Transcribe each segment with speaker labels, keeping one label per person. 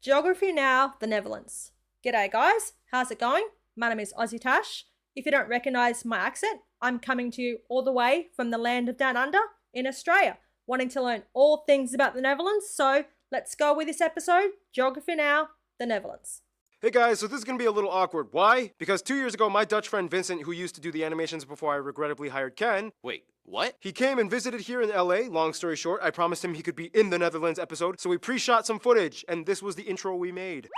Speaker 1: Geography Now, the Netherlands. G'day guys, how's it going? My name is Aussie Tash. If you don't recognise my accent, I'm coming to you all the way from the land of Down Under in Australia, wanting to learn all things about the Netherlands. So let's go with this episode, Geography Now, the Netherlands.
Speaker 2: Hey guys, so this is going to be a little awkward. Why? Because 2 years ago, my Dutch friend Vincent, who used to do the animations before I regrettably hired Ken...
Speaker 3: Wait, what?
Speaker 2: He came and visited here in LA. Long story short, I promised him he could be in the Netherlands episode, so we pre-shot some footage, and this was the intro we made.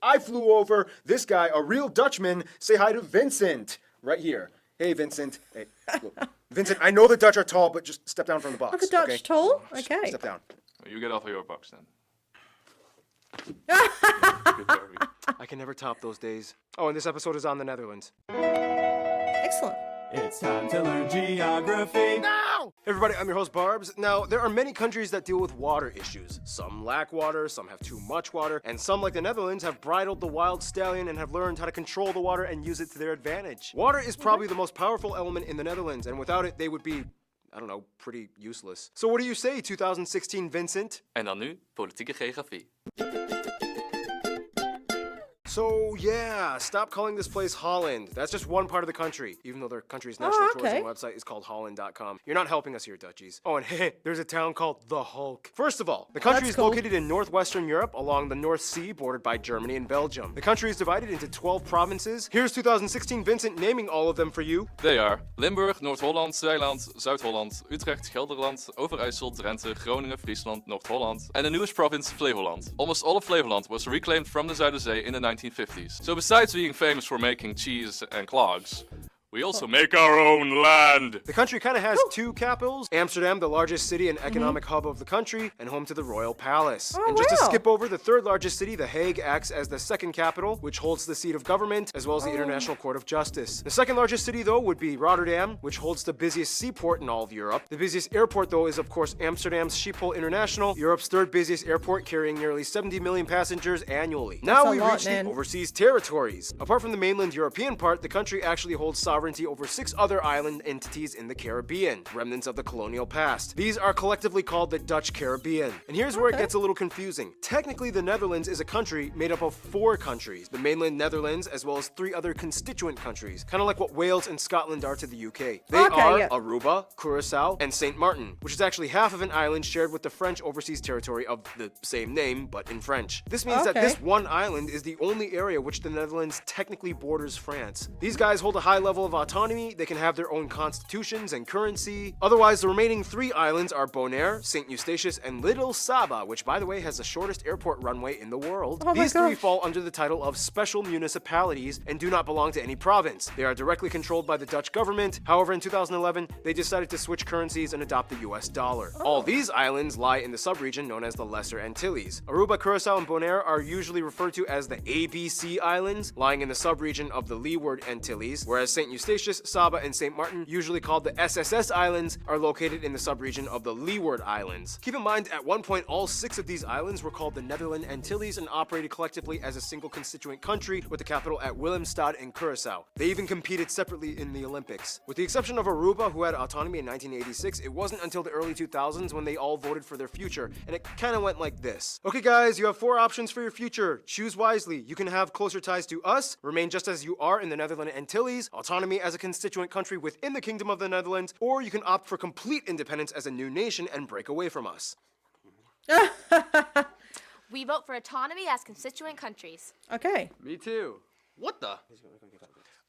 Speaker 2: I flew over. This guy, a real Dutchman, say hi to Vincent. Right here. Hey, Vincent. Hey, look. Vincent, I know the Dutch are tall, but just step down from the box.
Speaker 1: Are the Dutch
Speaker 2: okay?
Speaker 1: tall? Okay.
Speaker 2: Step down.
Speaker 4: You get off of your box then.
Speaker 2: I can never top those days. Oh, and this episode is on the Netherlands.
Speaker 1: Excellent.
Speaker 5: It's time to learn geography.
Speaker 2: Now! Hey everybody, I'm your host Barbs. Now, there are many countries that deal with water issues. Some lack water, some have too much water, and some, like the Netherlands, have bridled the wild stallion and have learned how to control the water and use it to their advantage. Water is probably the most powerful element in the Netherlands, and without it, they would be, I don't know, pretty useless. So what do you say, 2016 Vincent?
Speaker 4: En dan nu, politieke geografie.
Speaker 2: So yeah, stop calling this place Holland. That's just one part of the country, even though their country's national tourism website is called Holland.com. You're not helping us here, Dutchies. Oh, and hey, there's a town called The Hulk. First of all, the country is located in northwestern Europe along the North Sea, bordered by Germany and Belgium. The country is divided into 12 provinces. Here's 2016 Vincent naming all of them for you.
Speaker 4: They are Limburg, Noord-Holland, Zeeland, Zuid-Holland, Utrecht, Gelderland, Overijssel, Drenthe, Groningen, Friesland, Noord-Holland, and the newest province, Flevoland. Almost all of Flevoland was reclaimed from the Zuiderzee in the 1950s. So besides being famous for making cheese and clogs, we also make our own land.
Speaker 2: The country kind of has two capitals. Amsterdam, the largest city and economic hub of the country, and home to the Royal Palace. And just to skip over, the third largest city, The Hague, acts as the second capital, which holds the seat of government, as well as the International Court of Justice. The second largest city, though, would be Rotterdam, which holds the busiest seaport in all of Europe. The busiest airport, though, is of course Amsterdam's Schiphol International, Europe's third busiest airport, carrying nearly 70 million passengers annually. Now we reach the overseas territories. Apart from the mainland European part, the country actually holds sovereignty over 6 other island entities in the Caribbean, remnants of the colonial past. These are collectively called the Dutch Caribbean. And here's where it gets a little confusing. Technically, the Netherlands is a country made up of 4 countries, the mainland Netherlands, as well as 3 other constituent countries, kind of like what Wales and Scotland are to the UK. They are Aruba, Curacao, and Saint Martin, which is actually half of an island shared with the French overseas territory of the same name, but in French. This means that this one island is the only area which the Netherlands technically borders France. These guys hold a high level of autonomy. They can have their own constitutions and currency. Otherwise, the remaining 3 islands are Bonaire, St. Eustatius, and Little Saba, which, by the way, has the shortest airport runway in the world. These 3 fall under the title of special municipalities and do not belong to any province. They are directly controlled by the Dutch government. However, in 2011, they decided to switch currencies and adopt the US dollar. All these islands lie in the subregion known as the Lesser Antilles. Aruba, Curacao, and Bonaire are usually referred to as the ABC Islands, lying in the subregion of the Leeward Antilles, whereas St. Eustatius, Saba, and St. Martin, usually called the SSS Islands, are located in the subregion of the Leeward Islands. Keep in mind, at one point, all 6 of these islands were called the Netherland Antilles and operated collectively as a single constituent country with the capital at Willemstad in Curacao. They even competed separately in the Olympics. With the exception of Aruba, who had autonomy in 1986, it wasn't until the early 2000s when they all voted for their future, and it kind of went like this. Okay guys, you have 4 options for your future. Choose wisely. You can have closer ties to us, remain just as you are in the Netherland Antilles, autonomy as a constituent country within the Kingdom of the Netherlands, or you can opt for complete independence as a new nation and break away from us.
Speaker 6: We vote for autonomy as constituent countries.
Speaker 1: Okay.
Speaker 4: Me too.
Speaker 3: What the?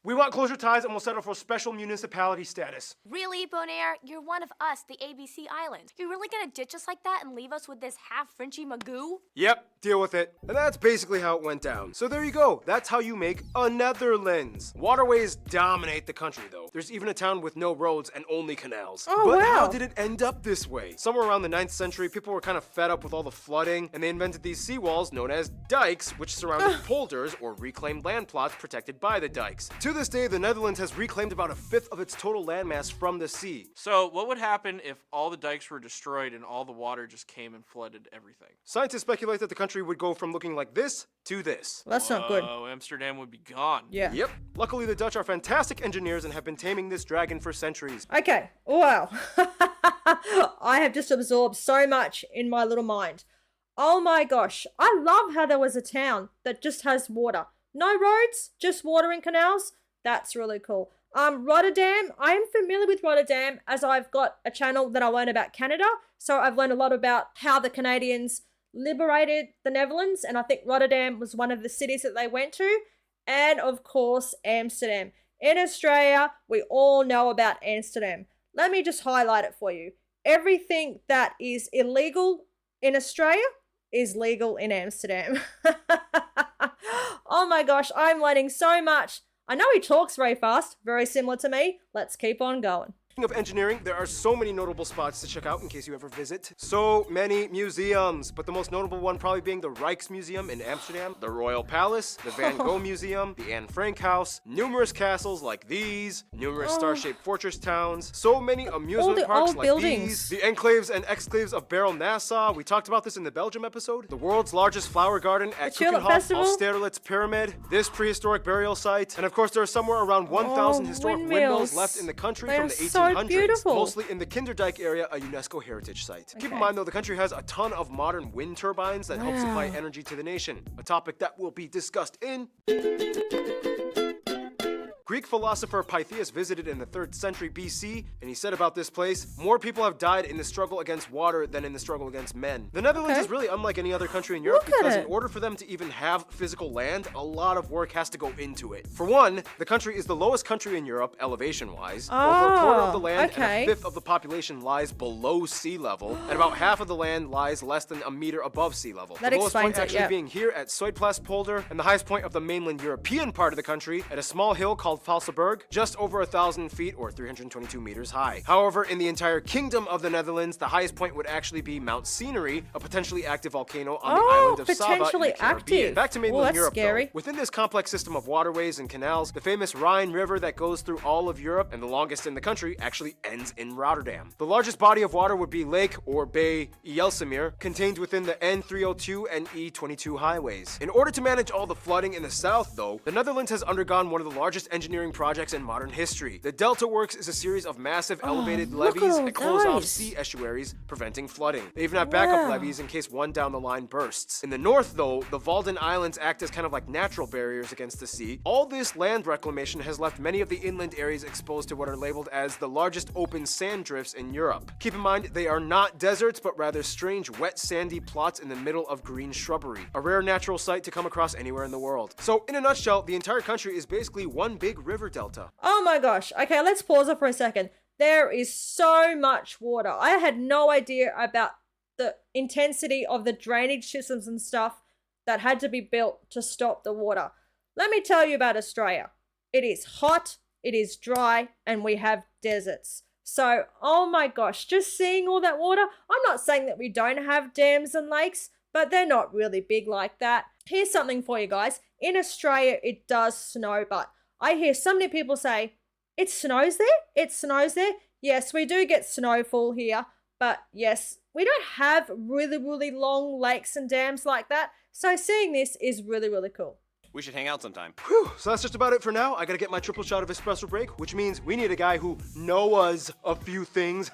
Speaker 2: We want closer ties and we'll settle for special municipality status.
Speaker 6: Really, Bonaire? You're one of us, the ABC Islands. You're really gonna ditch us like that and leave us with this half-Frenchy magoo?
Speaker 2: Yep, deal with it. And that's basically how it went down. So there you go. That's how you make a Netherlands. Waterways dominate the country, though. There's even a town with no roads and only canals. But how did it end up this way? Somewhere around the 9th century, people were kind of fed up with all the flooding, and they invented these seawalls known as dikes, which surrounded polders, or reclaimed land plots protected by the dikes. To this day, the Netherlands has reclaimed about 1/5 of its total landmass from the sea.
Speaker 7: So what would happen if all the dikes were destroyed and all the water just came and flooded everything?
Speaker 2: Scientists speculate that the country would go from looking like this to this.
Speaker 1: That's not good.
Speaker 7: Oh, Amsterdam would be gone.
Speaker 1: Yeah.
Speaker 2: Yep. Luckily, the Dutch are fantastic engineers and have been taming this dragon for centuries.
Speaker 1: Okay. Wow. I have just absorbed so much in my little mind. Oh my gosh. I love how there was a town that just has water. No roads, just water and canals. That's really cool. Rotterdam, I am familiar with Rotterdam as I've got a channel that I learn about Canada. So I've learned a lot about how the Canadians liberated the Netherlands. And I think Rotterdam was one of the cities that they went to. And of course, Amsterdam. In Australia, we all know about Amsterdam. Let me just highlight it for you. Everything that is illegal in Australia is legal in Amsterdam. Oh my gosh, I'm learning so much. I know he talks very fast, very similar to me. Let's keep on going.
Speaker 2: Speaking of engineering, there are so many notable spots to check out in case you ever visit. So many museums, but the most notable one probably being the Rijksmuseum in Amsterdam, the Royal Palace, the Van Gogh Museum, the Anne Frank House, numerous castles like these, numerous star-shaped fortress towns, so many amusement parks
Speaker 1: old
Speaker 2: like
Speaker 1: buildings.
Speaker 2: these, the enclaves and exclaves of Barrel Nassau. We talked about this in the Belgium episode. The world's largest flower garden at
Speaker 1: Tulip
Speaker 2: Keukenhof,
Speaker 1: Festival.
Speaker 2: Austerlitz Pyramid, this prehistoric burial site, and of course there are somewhere around 1,000 historic windmills left in the country
Speaker 1: They
Speaker 2: from
Speaker 1: are
Speaker 2: the 1800s.
Speaker 1: so beautiful.
Speaker 2: Mostly in the Kinderdijk area, a UNESCO heritage site. Keep in mind though, the country has a ton of modern wind turbines that help supply energy to the nation, a topic that will be discussed in... Greek philosopher Pythias visited in the 3rd century BC, and he said about this place, more people have died in the struggle against water than in the struggle against men. The Netherlands is really unlike any other country in Europe
Speaker 1: Look at
Speaker 2: because in
Speaker 1: it.
Speaker 2: order for them to even have physical land, a lot of work has to go into it. For one, the country is the lowest country in Europe, elevation-wise. Over a quarter of the land and a fifth of the population lies below sea level, and about half of the land lies less than a meter above sea level.
Speaker 1: That
Speaker 2: the lowest point
Speaker 1: explains it,
Speaker 2: actually
Speaker 1: yeah.
Speaker 2: being here at Zuidplaspolder, and the highest point of the mainland European part of the country at a small hill called Valseberg, just over 1,000 feet or 322 meters high. However, in the entire kingdom of the Netherlands, the highest point would actually be Mount Scenery, a potentially active volcano on the island of Saba in
Speaker 1: potentially
Speaker 2: the Caribbean.
Speaker 1: active.
Speaker 2: Back to mainland
Speaker 1: Well, that's
Speaker 2: Europe,
Speaker 1: scary.
Speaker 2: though. Within this complex system of waterways and canals, the famous Rhine River that goes through all of Europe and the longest in the country actually ends in Rotterdam. The largest body of water would be Lake or Bay Ijsselmeer, contained within the N302 and E22 highways. In order to manage all the flooding in the south, though, the Netherlands has undergone one of the largest engineering projects in modern history. The Delta Works is a series of massive elevated
Speaker 1: look
Speaker 2: levees
Speaker 1: at all
Speaker 2: that close off
Speaker 1: those.
Speaker 2: sea estuaries, preventing flooding. They even have backup
Speaker 1: Wow.
Speaker 2: levees in case one down the line bursts. In the north, though, the Walden Islands act as kind of like natural barriers against the sea. All this land reclamation has left many of the inland areas exposed to what are labeled as the largest open sand drifts in Europe. Keep in mind, they are not deserts, but rather strange wet sandy plots in the middle of green shrubbery, a rare natural sight to come across anywhere in the world. So in a nutshell, the entire country is basically one big river delta.
Speaker 1: Oh my gosh. Okay, let's pause it for a second. There is so much water. I had no idea about the intensity of the drainage systems and stuff that had to be built to stop the water. Let me tell you about Australia. It is hot, it is dry, and we have deserts. So, oh my gosh, just seeing all that water, I'm not saying that we don't have dams and lakes, but they're not really big like that. Here's something for you guys. In Australia, it does snow, but I hear so many people say, it snows there? It snows there? Yes, we do get snowfall here, but yes, we don't have really, really long lakes and dams like that. So seeing this is really, really cool.
Speaker 3: We should hang out sometime.
Speaker 2: Whew, so that's just about it for now. I gotta get my triple shot of espresso break, which means we need a guy who knows a few things.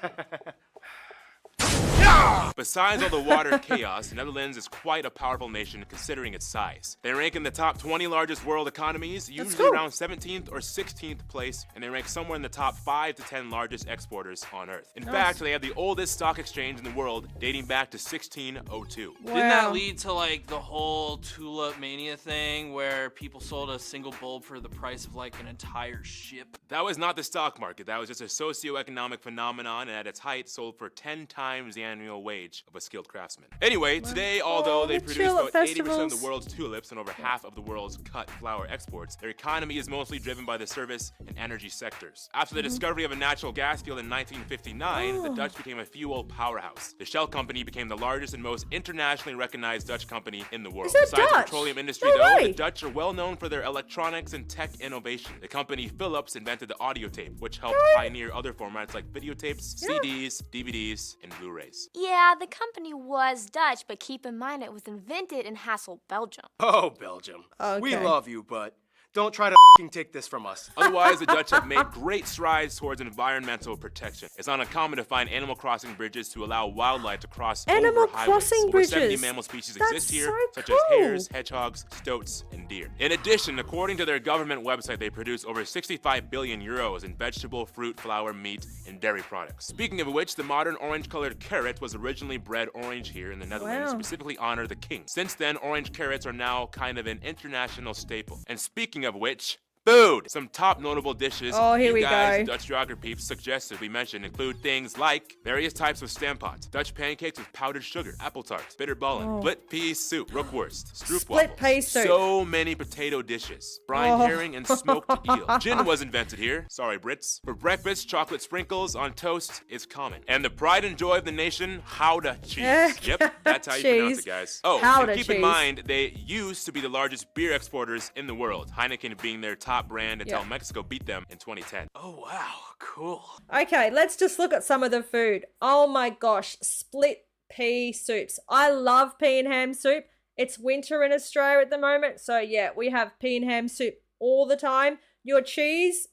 Speaker 8: Besides all the water chaos, the Netherlands is quite a powerful nation considering its size. They rank in the top 20 largest world economies, usually
Speaker 1: cool.
Speaker 8: around 17th or 16th place, and they rank somewhere in the top 5 to 10 largest exporters on Earth. In fact, they have the oldest stock exchange in the world, dating back to 1602.
Speaker 7: Didn't that lead to like the whole tulip mania thing where people sold a single bulb for the price of like an entire ship?
Speaker 8: That was not the stock market, that was just a socio-economic phenomenon, and at its height sold for 10 times the annual wage of a skilled craftsman. Anyway, today, although they
Speaker 1: the
Speaker 8: produce
Speaker 1: tulip
Speaker 8: about 80% of
Speaker 1: festivals.
Speaker 8: the world's tulips and over half of the world's cut flower exports, their economy is mostly driven by the service and energy sectors. After the discovery of a natural gas field in 1959, the Dutch became a fuel powerhouse. The Shell company became the largest and most internationally recognized Dutch company in the world.
Speaker 1: that
Speaker 8: Besides the
Speaker 1: Dutch?
Speaker 8: petroleum industry,
Speaker 1: No
Speaker 8: though,
Speaker 1: way.
Speaker 8: the Dutch are well known for their electronics and tech innovation. The company Philips invented the audio tape, which helped pioneer other formats like videotapes, CDs, DVDs, and Blu-rays.
Speaker 6: Yeah, the company was Dutch, but keep in mind it was invented in Hasselt, Belgium.
Speaker 2: Oh, Belgium. We
Speaker 1: Okay.
Speaker 2: love you, but Don't try to take this from us.
Speaker 8: Otherwise, the Dutch have made great strides towards environmental protection. It's not uncommon to find animal crossing bridges to allow wildlife to cross
Speaker 1: Animal
Speaker 8: over highways.
Speaker 1: crossing
Speaker 8: Over
Speaker 1: bridges.
Speaker 8: 70 mammal species
Speaker 1: That's
Speaker 8: exist here,
Speaker 1: so
Speaker 8: such as
Speaker 1: cool.
Speaker 8: hares, hedgehogs, stoats, and deer. In addition, according to their government website, they produce over 65 billion euros in vegetable, fruit, flour, meat, and dairy products. Speaking of which, the modern orange-colored carrot was originally bred orange here in the Netherlands to
Speaker 1: Wow.
Speaker 8: specifically honor the king. Since then, orange carrots are now kind of an international staple. And speaking of which, food! Some top notable dishes
Speaker 1: Oh, here
Speaker 8: you
Speaker 1: we
Speaker 8: guys,
Speaker 1: go.
Speaker 8: Dutch geography suggested we mentioned include things like various types of stamppot, Dutch pancakes with powdered sugar, apple tarts, bitterballen, split pea soup, rookworst, stroop
Speaker 1: Split
Speaker 8: waffles.
Speaker 1: pea soup.
Speaker 8: So many potato dishes. Brine
Speaker 1: Oh.
Speaker 8: herring and smoked eel. Gin was invented here. Sorry, Brits. For breakfast, chocolate sprinkles on toast is common. And the pride and joy of the nation, Gouda cheese. Yep, that's how you pronounce
Speaker 1: Cheese.
Speaker 8: it, guys. Oh,
Speaker 1: Gouda
Speaker 8: and keep
Speaker 1: cheese.
Speaker 8: in mind, they used to be the largest beer exporters in the world, Heineken being their top brand until
Speaker 1: Yeah.
Speaker 8: Mexico beat them in 2010.
Speaker 7: Oh wow, cool.
Speaker 1: Okay, let's just look at some of the food. Oh my gosh, split pea soups. I love pea and ham soup. It's winter in Australia at the moment, so yeah, we have pea and ham soup all the time. Your cheese,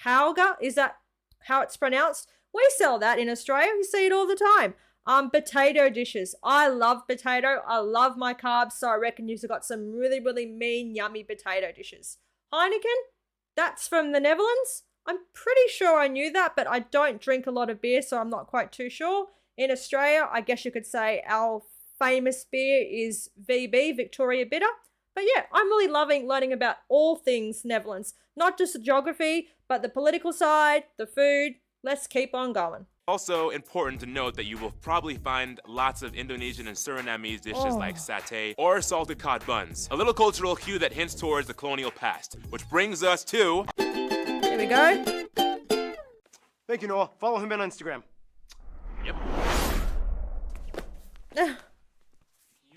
Speaker 1: Hauga, is that how it's pronounced? We sell that in Australia. You see it all the time. Potato dishes. I love potato. I love my carbs, so I reckon you've got some really, really mean, yummy potato dishes. Heineken, that's from the Netherlands. I'm pretty sure I knew that, but I don't drink a lot of beer, so I'm not quite too sure. In Australia, I guess you could say our famous beer is VB, Victoria Bitter. But yeah, I'm really loving learning about all things Netherlands, not just the geography, but the political side, the food. Let's keep on going.
Speaker 8: Also important to note that you will probably find lots of Indonesian and Surinamese dishes like satay or salted cod buns. A little cultural cue that hints towards the colonial past, which brings us to...
Speaker 1: Here we go.
Speaker 2: Thank you, Noah. Follow him on Instagram.
Speaker 8: Yep.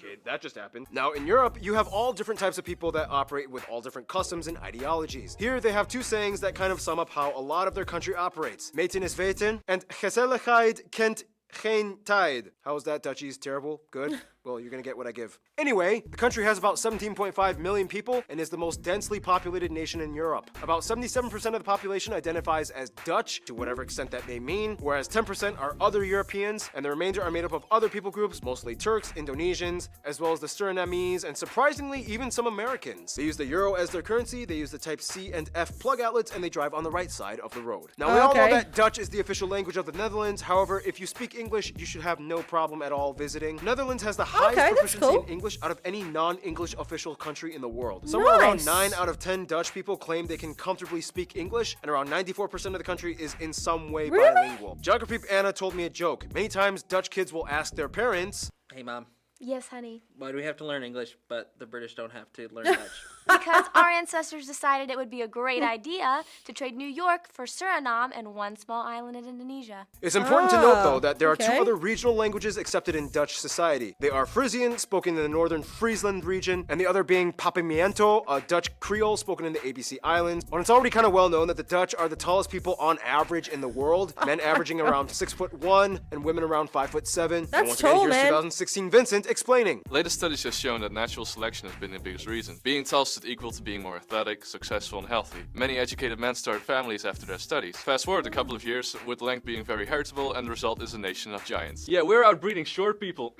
Speaker 2: Okay, that just happened. Now, in Europe, you have all different types of people that operate with all different customs and ideologies. Here, they have two sayings that kind of sum up how a lot of their country operates. Meten is weten, and gezelligheid kent geen tijd. How is that, Dutchies? Terrible? Good? Well, you're gonna get what I give. Anyway, the country has about 17.5 million people and is the most densely populated nation in Europe. About 77% of the population identifies as Dutch, to whatever extent that may mean, whereas 10% are other Europeans, and the remainder are made up of other people groups, mostly Turks, Indonesians, as well as the Surinamese, and surprisingly, even some Americans. They use the euro as their currency, they use the type C and F plug outlets, and they drive on the right side of the road. Now, we all know
Speaker 1: Okay.
Speaker 2: that Dutch is the official language of the Netherlands. However, if you speak English, you should have no problem at all visiting. Netherlands has the highest
Speaker 1: that's
Speaker 2: proficiency
Speaker 1: cool.
Speaker 2: in English out of any non-English official country in the world. Somewhere around
Speaker 1: Nice.
Speaker 2: 9 out of 10 Dutch people claim they can comfortably speak English, and around 94% of the country is in some way
Speaker 1: Really?
Speaker 2: bilingual. Geography Anna told me a joke. Many times, Dutch kids will ask their parents,
Speaker 3: Hey, Mom,
Speaker 6: Yes, honey.
Speaker 3: why do we have to learn English, but the British don't have to learn Dutch?
Speaker 6: Because our ancestors decided it would be a great idea to trade New York for Suriname and one small island in Indonesia.
Speaker 2: It's important to note, though,
Speaker 1: Ah,
Speaker 2: that there are two
Speaker 1: okay.
Speaker 2: other regional languages accepted in Dutch society. They are Frisian, spoken in the northern Friesland region, and the other being Papiamento, a Dutch Creole spoken in the ABC Islands. When it's already kind of well known that the Dutch are the tallest people on average in the world, men averaging around 6'1" and women around 5'7". And
Speaker 1: That's
Speaker 2: once again,
Speaker 1: tall,
Speaker 2: here's
Speaker 1: man.
Speaker 2: 2016 Vincent explaining.
Speaker 4: Latest studies have shown that natural selection has been the biggest reason. Being tall stood equal to being more athletic, successful, and healthy. Many educated men start families after their studies. Fast forward a couple of years, with length being very heritable, and the result is a nation of giants. Yeah, we're outbreeding short people.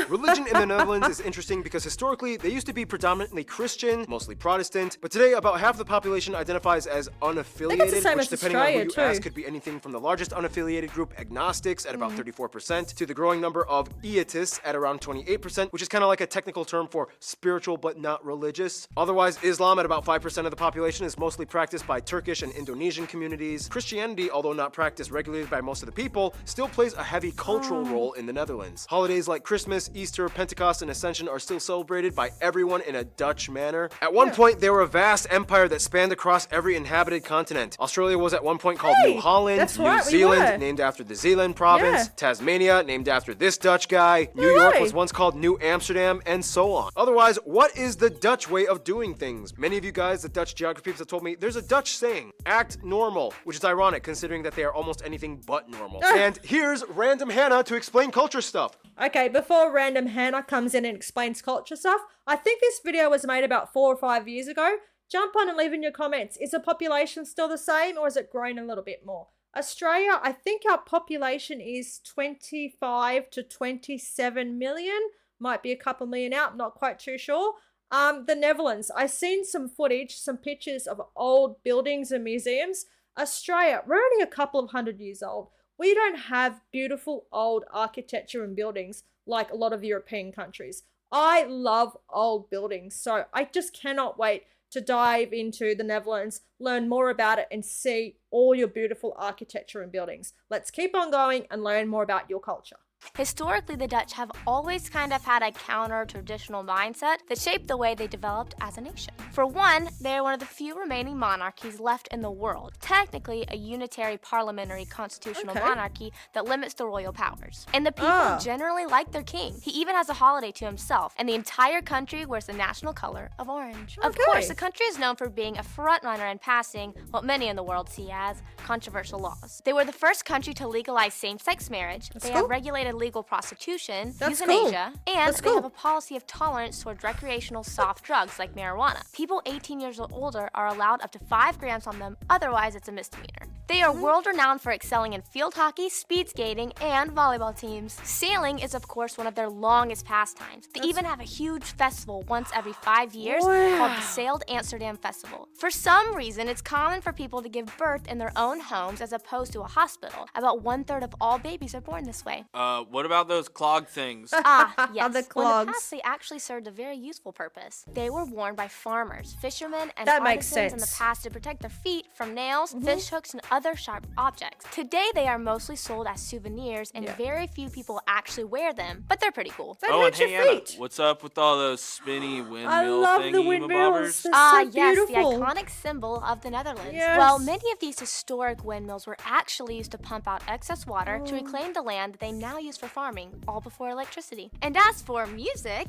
Speaker 2: Religion in the Netherlands is interesting because historically they used to be predominantly Christian, mostly Protestant, but today about half the population identifies as unaffiliated,
Speaker 1: same
Speaker 2: which
Speaker 1: as
Speaker 2: depending on who
Speaker 1: Australia,
Speaker 2: you
Speaker 1: too.
Speaker 2: ask could be anything from the largest unaffiliated group, agnostics, at about 34%, to the growing number of eiatists at around 28%, which is kind of like a technical term for spiritual but not religious. Otherwise, Islam at about 5% of the population is mostly practiced by Turkish and Indonesian communities. Christianity, although not practiced regularly by most of the people, still plays a heavy cultural role in the Netherlands. Holidays like Christmas, Easter, Pentecost, and Ascension are still celebrated by everyone in a Dutch manner. At one point, they were a vast empire that spanned across every inhabited continent. Australia was at one point called
Speaker 1: Hey,
Speaker 2: New Holland,
Speaker 1: that's
Speaker 2: New
Speaker 1: right, we
Speaker 2: Zealand,
Speaker 1: were.
Speaker 2: named after the Zeeland province,
Speaker 1: Yeah.
Speaker 2: Tasmania, named after this Dutch guy, New
Speaker 1: No
Speaker 2: York
Speaker 1: way.
Speaker 2: was once called New Amsterdam, and so on. Otherwise, what is the Dutch way of doing things? Many of you guys, the Dutch geography peeps, have told me there's a Dutch saying, act normal, which is ironic considering that they are almost anything but normal. And here's random Hannah to explain culture stuff.
Speaker 1: Okay, before random Hannah comes in and explains culture stuff, I think this video was made about 4 or 5 years ago. Jump on and leave in your comments. Is the population still the same or has it grown a little bit more? Australia, I think our population is 25 to 27 million. Might be a couple million out, not quite too sure. The Netherlands, I've seen some footage, some pictures of old buildings and museums. Australia, we're only a couple of 100 years old. We don't have beautiful old architecture and buildings like a lot of European countries. I love old buildings, so I just cannot wait to dive into the Netherlands, learn more about it, and see all your beautiful architecture and buildings. Let's keep on going and learn more about your culture.
Speaker 6: Historically, the Dutch have always kind of had a counter-traditional mindset that shaped the way they developed as a nation. For one, they are one of the few remaining monarchies left in the world, technically a unitary parliamentary constitutional monarchy that limits the royal powers. And the people generally like their king. He even has a holiday to himself, and the entire country wears the national color of orange. Of course, the country is known for being a frontrunner in passing what many in the world see as controversial laws. They were the first country to legalize same-sex marriage. They have regulated legal prostitution, euthanasia, and they have a policy of tolerance toward recreational soft drugs like marijuana. People 18 years or older are allowed up to 5 grams on them, otherwise it's a misdemeanor. They are world-renowned for excelling in field hockey, speed skating, and volleyball teams. Sailing is, of course, one of their longest pastimes. They even have a huge festival once every 5 years called the Sailed Amsterdam Festival. For some reason, it's common for people to give birth in their own homes as opposed to a hospital. About 1/3 of all babies are born this way.
Speaker 7: What about those clog things?
Speaker 6: Yes.
Speaker 1: The
Speaker 6: Well, in the
Speaker 1: clogs.
Speaker 6: past, they actually served a very useful purpose. They were worn by farmers, fishermen, and
Speaker 1: That makes
Speaker 6: artisans in the
Speaker 1: sense.
Speaker 6: past to protect their feet from nails, fish hooks, and other sharp objects. Today, they are mostly sold as souvenirs, and very few people actually wear them, but they're pretty cool.
Speaker 1: They
Speaker 7: Oh, and
Speaker 1: hurt your
Speaker 7: hey, Anna,
Speaker 1: feet.
Speaker 7: what's up with all those spinny windmill
Speaker 1: I love the
Speaker 7: thingy
Speaker 1: windmills. They're
Speaker 6: Ah,
Speaker 1: so
Speaker 6: yes,
Speaker 1: beautiful.
Speaker 6: the iconic symbol of the Netherlands.
Speaker 1: Yes.
Speaker 6: Well, many of these historic windmills were actually used to pump out excess water to reclaim the land that they now use for farming, all before electricity. And as for music,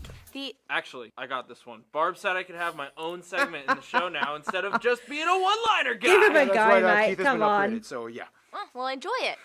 Speaker 7: Actually, I got this one. Barb said I could have my own segment in the show now instead of just being a one-liner guy.
Speaker 1: Give him a
Speaker 2: That's
Speaker 1: go,
Speaker 2: right,
Speaker 1: mate.
Speaker 2: Keith has
Speaker 1: Come
Speaker 2: been
Speaker 1: on.
Speaker 2: upgraded, so yeah.
Speaker 6: well, enjoy it.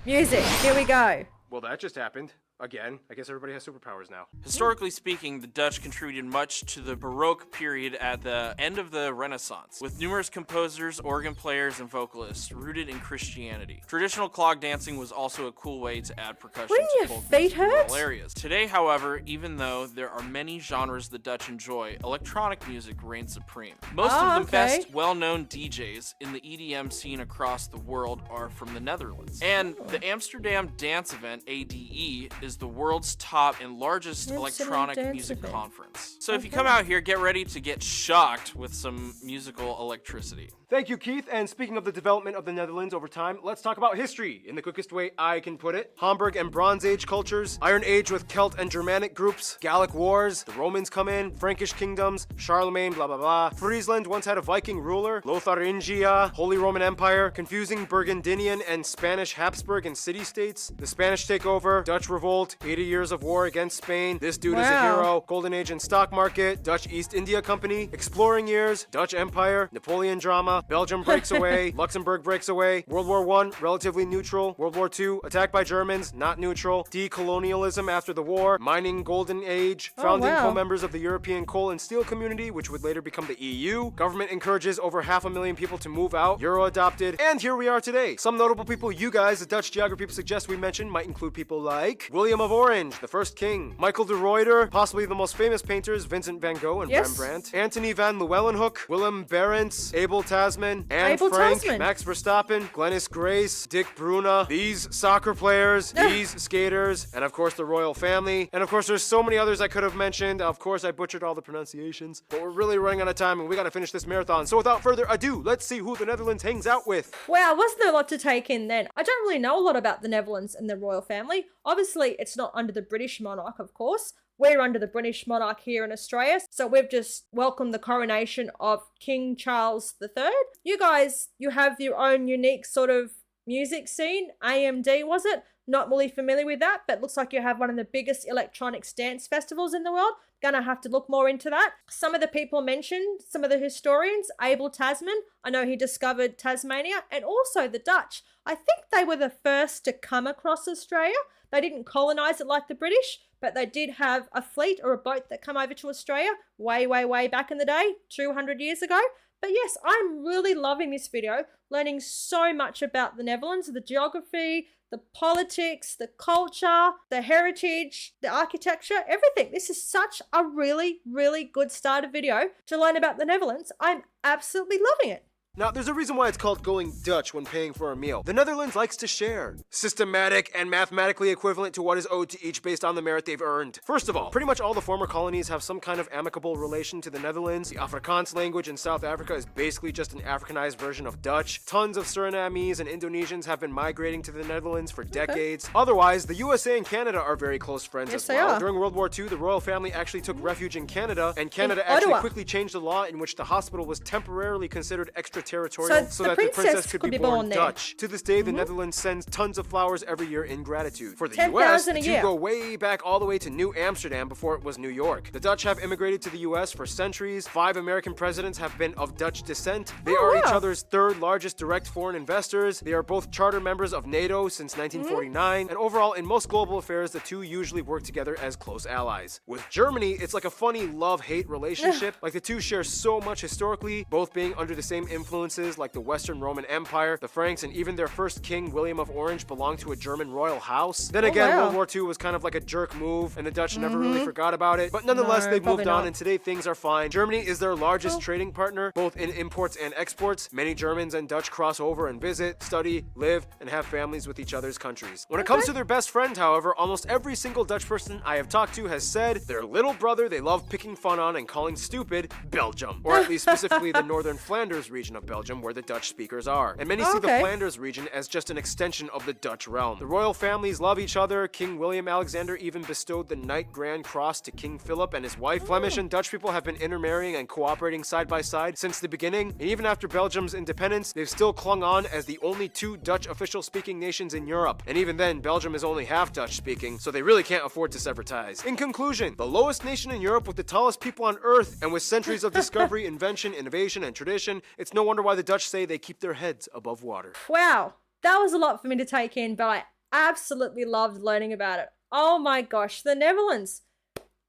Speaker 1: Music. Here we go.
Speaker 2: Well, that just happened. Again, I guess everybody has superpowers now.
Speaker 7: Historically speaking, the Dutch contributed much to the Baroque period at the end of the Renaissance, with numerous composers, organ players, and vocalists rooted in Christianity. Traditional clog dancing was also a cool way to add percussion
Speaker 1: Wouldn't
Speaker 7: to
Speaker 1: your
Speaker 7: folk
Speaker 1: feet
Speaker 7: music in
Speaker 1: hurt?
Speaker 7: rural areas. Today, however, even though there are many genres the Dutch enjoy, electronic music reigns supreme. Most of the best well-known DJs in the EDM scene across the world are from the Netherlands. And the Amsterdam Dance Event, ADE, is the world's top and largest electronic
Speaker 1: Dance
Speaker 7: music
Speaker 1: Event.
Speaker 7: conference. So if you come out here, get ready to get shocked with some musical electricity.
Speaker 2: Thank you, Keith. And speaking of the development of the Netherlands over time, let's talk about history in the quickest way I can put it. Hamburg and Bronze Age cultures, Iron Age with Celt and Germanic groups, Gallic Wars, the Romans come in, Frankish kingdoms, Charlemagne, blah blah blah. Friesland once had a Viking ruler, Lotharingia, Holy Roman Empire, confusing Burgundian and Spanish Habsburg and city-states, the Spanish takeover, Dutch revolt, 80 years of war against Spain, this dude is a hero, Golden Age and stock market, Dutch East India Company, exploring years, Dutch Empire, Napoleon drama, Belgium breaks away, Luxembourg breaks away, World War I, relatively neutral, World War II, attacked by Germans, not neutral, decolonialism after the war, mining golden age, founding co-members of the European coal and steel community, which would later become the EU, government encourages over 500,000 people to move out, Euro adopted, and here we are today. Some notable people you guys, the Dutch geography people suggest we mention, might include people like William of Orange, the first king, Michael de Ruyter, possibly the most famous painters, Vincent van Gogh and Rembrandt, Antony van Leeuwenhoek, Willem Barents, Abel Tasman, Anne
Speaker 1: Abel
Speaker 2: Frank,
Speaker 1: Tasman.
Speaker 2: Max Verstappen, Glennis Grace, Dick Bruna, these soccer players, these skaters, and of course the royal family. And of course there's so many others I could have mentioned. Of course I butchered all the pronunciations, but we're really running out of time and we gotta finish this marathon. So without further ado, let's see who the Netherlands hangs out with.
Speaker 1: Wow, wasn't there a lot to take in then? I don't really know a lot about the Netherlands and the royal family. Obviously, it's not under the British monarch, of course. We're under the British monarch here in Australia, so we've just welcomed the coronation of King Charles III. You guys, you have your own unique sort of music scene. AMD, was it? Not really familiar with that, but looks like you have one of the biggest electronics dance festivals in the world. Gonna have to look more into that. Some of the people mentioned, some of the historians, Abel Tasman, I know he discovered Tasmania, and also the Dutch. I think they were the first to come across Australia. They didn't colonize it like the British, but they did have a fleet or a boat that come over to Australia way, way, way back in the day, 200 years ago. But yes, I'm really loving this video, learning so much about the Netherlands, the geography, the politics, the culture, the heritage, the architecture, everything. This is such a really, really good starter video to learn about the Netherlands. I'm absolutely loving it.
Speaker 2: Now, there's a reason why it's called going Dutch when paying for a meal. The Netherlands likes to share. Systematic and mathematically equivalent to what is owed to each based on the merit they've earned. First of all, pretty much all the former colonies have some kind of amicable relation to the Netherlands. The Afrikaans language in South Africa is basically just an Africanized version of Dutch. Tons of Surinamese and Indonesians have been migrating to the Netherlands for decades. Otherwise, the USA and Canada are very close friends as well. During World War II, the royal family actually took refuge in Canada, and Canada actually quickly changed the law in which the hospital was temporarily considered extraterritorial so that the princess could be born Dutch. To this day, the Netherlands sends tons of flowers every year in gratitude. For the US, the two go way back all the way to New Amsterdam before it was New York. The Dutch have immigrated to the US for centuries. 5 American presidents have been of Dutch descent. They are each other's third largest direct foreign investors. They are both charter members of NATO since 1949. And overall, in most global affairs, the two usually work together as close allies. With Germany, it's like a funny love-hate relationship. Like the two share so much historically, both being under the same influences like the Western Roman Empire, the Franks, and even their first king, William of Orange, belonged to a German royal house. Then again, World War II was kind of like a jerk move, and the Dutch never really forgot about it. But nonetheless, they've moved on, and today things are fine. Germany is their largest trading partner, both in imports and exports. Many Germans and Dutch cross over and visit, study, live, and have families with each other's countries. When it comes to their best friend, however, almost every single Dutch person I have talked to has said their little brother they love picking fun on and calling stupid, Belgium. Or at least specifically the northern Flanders region of Belgium, where the Dutch speakers are. And many see the Flanders region as just an extension of the Dutch realm. The royal families love each other. King William Alexander even bestowed the Knight Grand Cross to King Philip and his wife. Flemish and Dutch people have been intermarrying and cooperating side by side since the beginning. And even after Belgium's independence, they've still clung on as the only 2 Dutch official speaking nations in Europe. And even then, Belgium is only half Dutch speaking, so they really can't afford to sever ties. In conclusion, the lowest nation in Europe with the tallest people on earth, and with centuries of discovery, invention, innovation, and tradition, it's no wonder why the Dutch say they keep their heads above water.
Speaker 1: Wow, that was a lot for me to take in, but I absolutely loved learning about it. Oh my gosh, the Netherlands,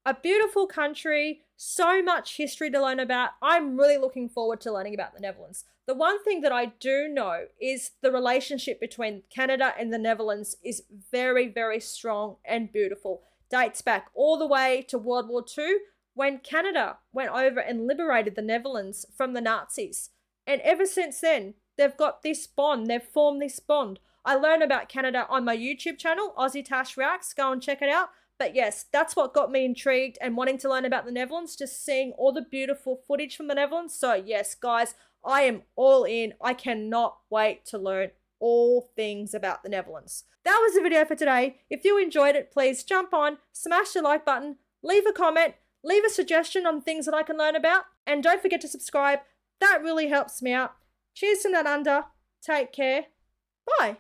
Speaker 1: a beautiful country, so much history to learn about. I'm really looking forward to learning about the Netherlands. The one thing that I do know is the relationship between Canada and the Netherlands is very, very strong and beautiful. Dates back all the way to World War II, when Canada went over and liberated the Netherlands from the Nazis. And ever since then, they've got this bond. They've formed this bond. I learn about Canada on my YouTube channel, Aussie Tash Reacts. Go and check it out. But yes, that's what got me intrigued and wanting to learn about the Netherlands, just seeing all the beautiful footage from the Netherlands. So yes, guys, I am all in. I cannot wait to learn all things about the Netherlands. That was the video for today. If you enjoyed it, please jump on, smash the like button, leave a comment, leave a suggestion on things that I can learn about, and don't forget to subscribe. That really helps me out. Cheers from down under. Take care. Bye.